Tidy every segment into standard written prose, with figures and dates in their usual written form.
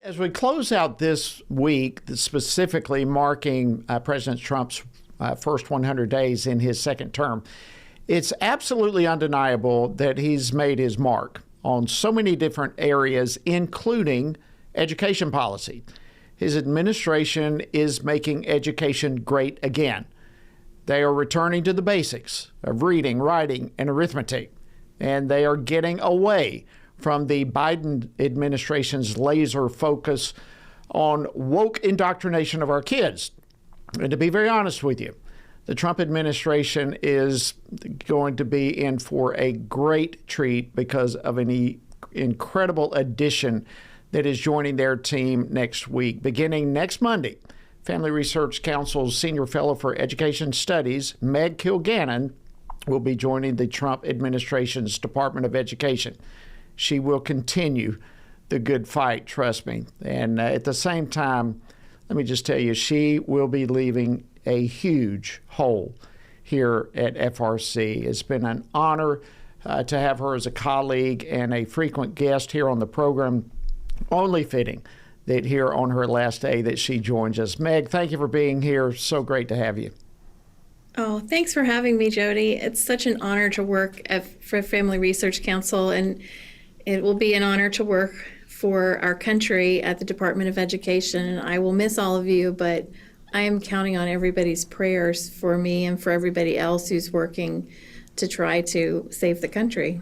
As we close out this week, specifically marking President Trump's first 100 days in his second term, it's absolutely undeniable that he's made his mark on so many different areas, including education policy. His administration is making education great again. They are returning to the basics of reading, writing, and arithmetic, and they are getting away from the Biden administration's laser focus on woke indoctrination of our kids. And to be very honest with you, the Trump administration is going to be in for a great treat because of an incredible addition that is joining their team next week. Beginning next Monday, Family Research Council's Senior Fellow for Education Studies, Meg Kilgannon, will be joining the Trump administration's Department of Education. She will continue the good fight, trust me. And at the same time, let me just tell you, she will be leaving a huge hole here at FRC. It's been an honor to have her as a colleague and a frequent guest here on the program. Only fitting that here on her last day that she joins us. Meg, thank you for being here. So great to have you. Oh, thanks for having me, Jody. It's such an honor to work for Family Research Council, and it will be an honor to work for our country at the Department of Education. And I will miss all of you, but I am counting on everybody's prayers for me and for everybody else who's working to try to save the country.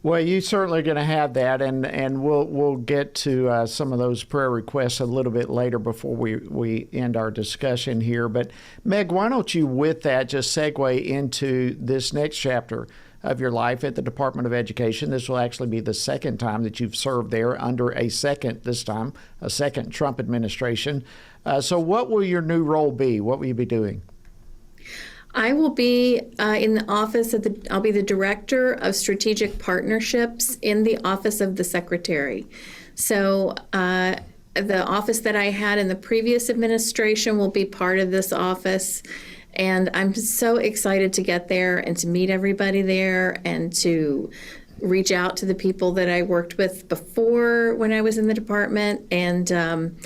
Well, you're certainly going to have that, and we'll get to some of those prayer requests a little bit later before we end our discussion here. But Meg, why don't you, with that, just segue into this next chapter of your life at the Department of Education. This will actually be the second time that you've served there under a second Trump administration. So what will your new role be? What will you be doing? I will be in the office of I'll be the Director of Strategic Partnerships in the Office of the Secretary. So the office that I had in the previous administration will be part of this office. And I'm so excited to get there and to meet everybody there and to reach out to the people that I worked with before when I was in the department. And,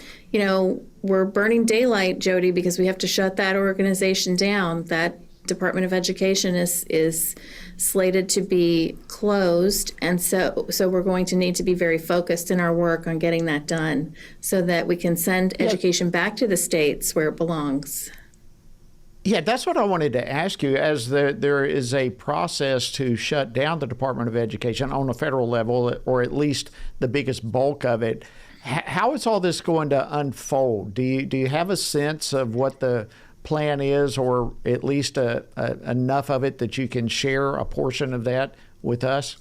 we're burning daylight, Jody, because we have to shut that organization down. That Department of Education is slated to be closed. And so we're going to need to be very focused in our work on getting that done so that we can send education back to the states where it belongs. Yeah, that's what I wanted to ask you. As there is a process to shut down the Department of Education on a federal level, or at least the biggest bulk of it, how is all this going to unfold? Do you have a sense of what the plan is, or at least enough of it that you can share a portion of that with us?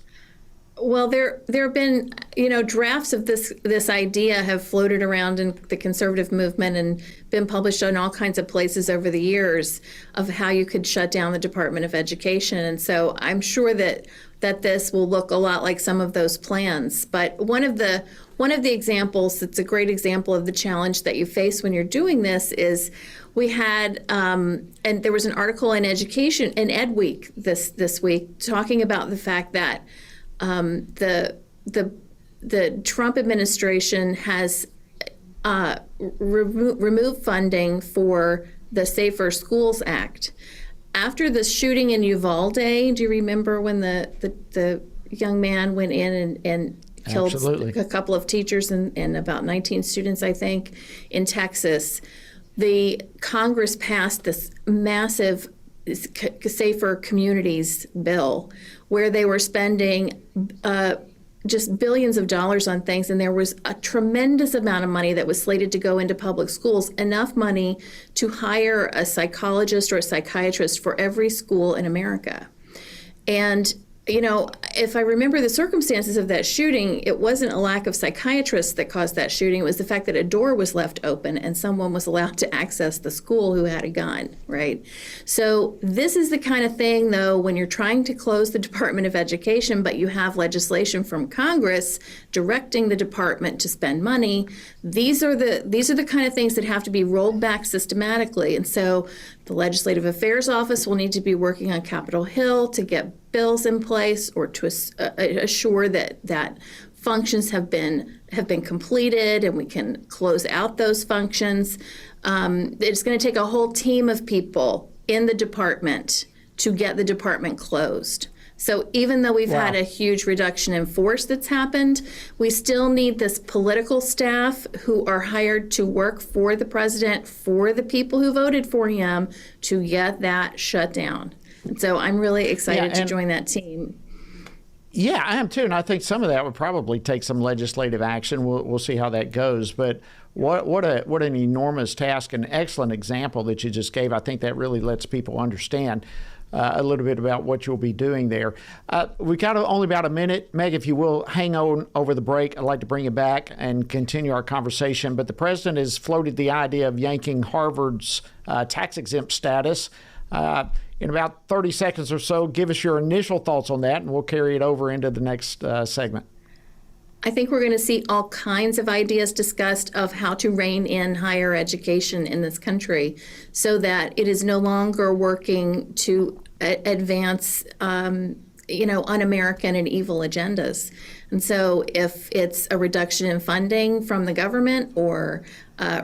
Well, there have been, drafts of this idea have floated around in the conservative movement and been published on all kinds of places over the years of how you could shut down the Department of Education. And so I'm sure that this will look a lot like some of those plans. But one of the examples that's a great example of the challenge that you face when you're doing this is we had, and there was an article in Education, in Ed Week this week, talking about the fact that the Trump administration has removed funding for the Safer Schools Act. After the shooting in Uvalde, do you remember when the young man went in and killed a couple of teachers and about 19 students, I think, in Texas? The Congress passed this massive Safer Communities bill where they were spending just billions of dollars on things, and there was a tremendous amount of money that was slated to go into public schools, enough money to hire a psychologist or a psychiatrist for every school in America. And if I remember the circumstances of that shooting, it wasn't a lack of psychiatrists that caused that shooting. It was the fact that a door was left open and someone was allowed to access the school who had a gun, right? So this is the kind of thing, though, when you're trying to close the Department of Education, but you have legislation from Congress directing the department to spend money, these are the kind of things that have to be rolled back systematically. And so the Legislative Affairs Office will need to be working on Capitol Hill to get bills in place or to assure that functions have been completed and we can close out those functions. It's going to take a whole team of people in the department to get the department closed. So even though we've had a huge reduction in force that's happened, we still need this political staff who are hired to work for the president, for the people who voted for him, to get that shut down. And so I'm really excited to join that team. Yeah, I am too, and I think some of that would probably take some legislative action. We'll see how that goes. But what an enormous task, an excellent example that you just gave. I think that really lets people understand a little bit about what you'll be doing there. We've got only about a minute. Meg, if you will, hang on over the break. I'd like to bring you back and continue our conversation. But the president has floated the idea of yanking Harvard's tax-exempt status. In about 30 seconds or so, give us your initial thoughts on that, and we'll carry it over into the next segment. I think we're going to see all kinds of ideas discussed of how to rein in higher education in this country so that it is no longer working to advance un-American and evil agendas. And so if it's a reduction in funding from the government or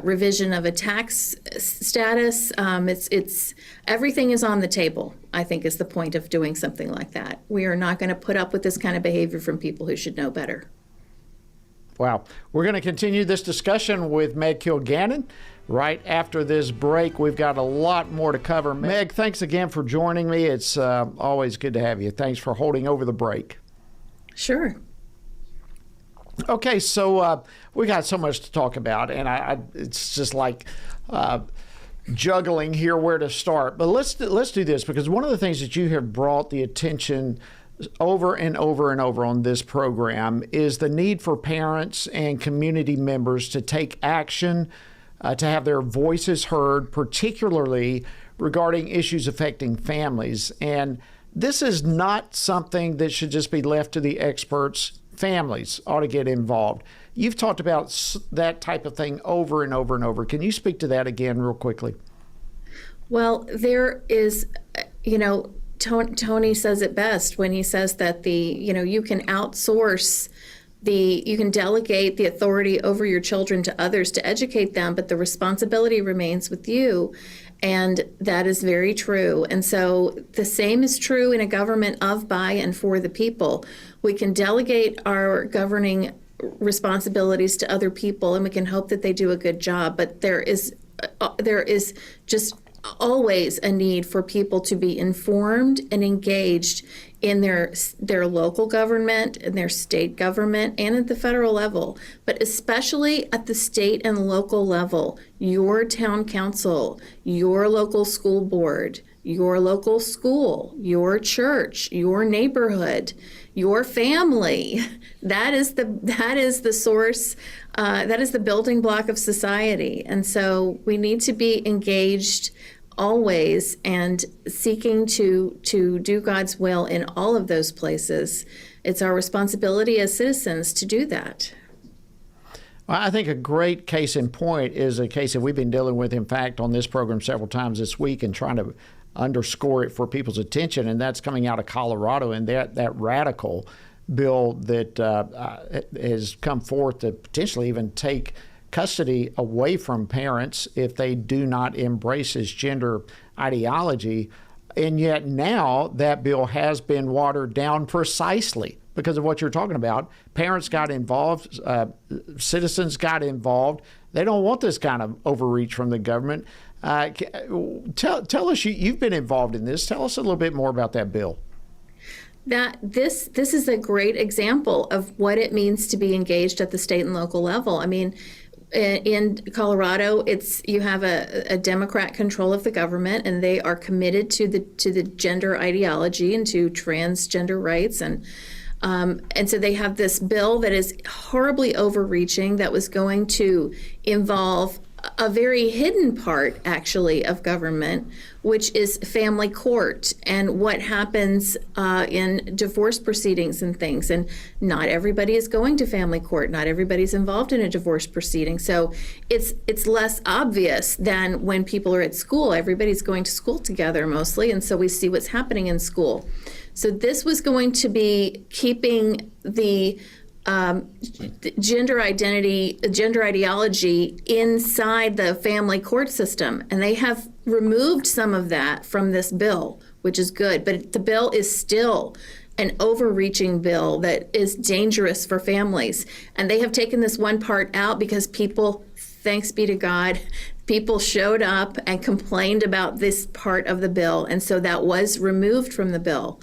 revision of a tax status, it's everything is on the table, I think, is the point of doing something like that. We are not going to put up with this kind of behavior from people who should know better. Wow. We're going to continue this discussion with Meg Kilgannon right after this break. We've got a lot more to cover. Meg, thanks again for joining me. It's always good to have you. Thanks for holding over the break. Sure. Okay, so we got so much to talk about, and it's just like juggling here where to start. But let's do this, because one of the things that you have brought the attention over and over and over on this program is the need for parents and community members to take action, to have their voices heard, particularly regarding issues affecting families. And this is not something that should just be left to the experts. Families ought to get involved. You've talked about that type of thing over and over and over. Can you speak to that again real quickly? Well, there is, Tony says it best when he says that you can outsource you can delegate the authority over your children to others to educate them, but the responsibility remains with you. And that is very true. And so the same is true in a government of, by, and for the people. We can delegate our governing responsibilities to other people, and we can hope that they do a good job. But there is just always a need for people to be informed and engaged in their local government, in their state government, and at the federal level. But especially at the state and local level, your town council, your local school board, your local school, your church, your neighborhood, your family. That is the source. That is the building block of society. And so we need to be engaged always and seeking to do God's will in all of those places. It's our responsibility as citizens to do that. Well, I think a great case in point is a case that we've been dealing with, in fact, on this program several times this week and trying to underscore it for people's attention, and that's coming out of Colorado and that radical bill that has come forth to potentially even take custody away from parents if they do not embrace his gender ideology. And yet now that bill has been watered down precisely because of what you're talking about. Parents got involved, citizens got involved. They don't want this kind of overreach from the government. Tell us, you've been involved in this. Tell us a little bit more about that bill. This is a great example of what it means to be engaged at the state and local level. I mean, in Colorado, you have a Democrat control of the government, and they are committed to the gender ideology and to transgender rights, and so they have this bill that is horribly overreaching that was going to involve a very hidden part, actually, of government, which is family court and what happens in divorce proceedings and things. And not everybody is going to family court. Not everybody's involved in a divorce proceeding. So it's less obvious than when people are at school. Everybody's going to school together mostly, and so we see what's happening in school. So this was going to be keeping the gender identity, gender ideology inside the family court system. And they have removed some of that from this bill, which is good. But the bill is still an overreaching bill that is dangerous for families. And they have taken this one part out because people, thanks be to God, people showed up and complained about this part of the bill. And so that was removed from the bill.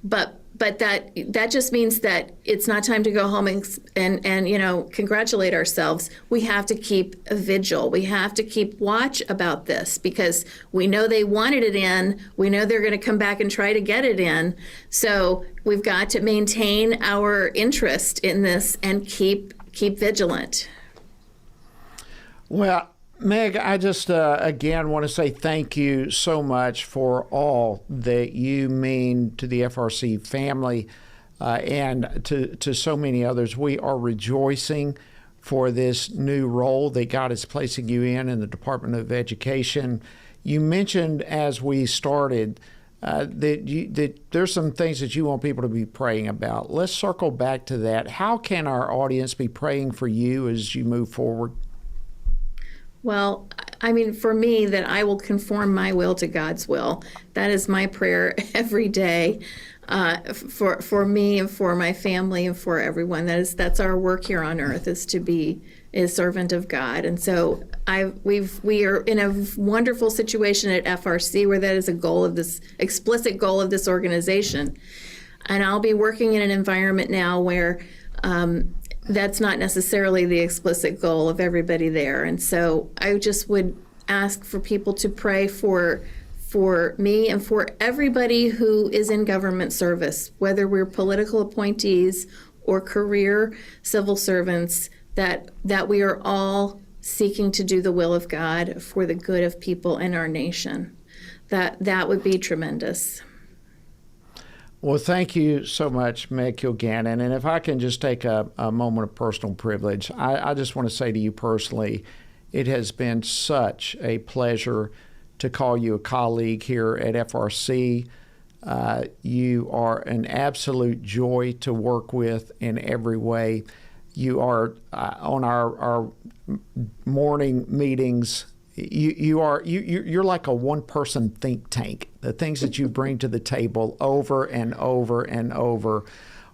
But that just means that it's not time to go home and congratulate ourselves. We have to keep a vigil. We have to keep watch about this because we know they wanted it in. We know they're going to come back and try to get it in. So we've got to maintain our interest in this and keep vigilant. Well, Meg, I just again want to say thank you so much for all that you mean to the FRC family and to so many others. We are rejoicing for this new role that God is placing you in the Department of Education. You mentioned as we started that there's some things that you want people to be praying about. Let's circle back to that. How can our audience be praying for you as you move forward? Well, I mean, for me, that I will conform my will to God's will. That is my prayer every day for me and for my family and for everyone. That's our work here on earth, is to be a servant of God. And so we are in a wonderful situation at FRC where that is a goal of this explicit goal of this organization. And I'll be working in an environment now where that's not necessarily the explicit goal of everybody there. And so I just would ask for people to pray for me and for everybody who is in government service, whether we're political appointees or career civil servants, that we are all seeking to do the will of God for the good of people in our nation. That would be tremendous. Well, thank you so much, Meg Kilgannon. And if I can just take a moment of personal privilege, I just want to say to you personally, it has been such a pleasure to call you a colleague here at FRC. You are an absolute joy to work with in every way. You are on our morning meetings. You're like a one-person think tank. The things that you bring to the table over and over and over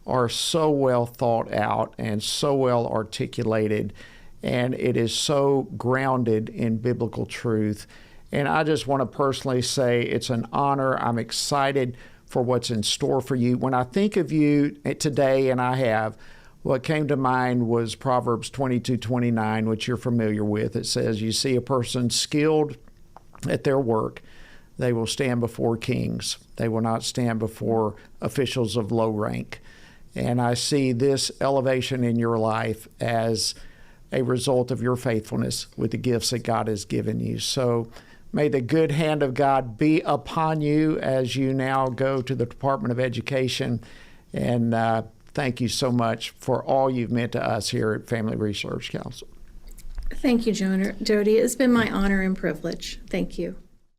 are so well thought out and so well articulated, and it is so grounded in biblical truth. And I just want to personally say it's an honor. I'm excited for what's in store for you. When I think of you today, and I have, what came to mind was Proverbs 22:29, which you're familiar with. It says, you see a person skilled at their work, they will stand before kings. They will not stand before officials of low rank. And I see this elevation in your life as a result of your faithfulness with the gifts that God has given you. So may the good hand of God be upon you as you now go to the Department of Education. And thank you so much for all you've meant to us here at Family Research Council. Thank you, Jody. It's been my honor and privilege. Thank you.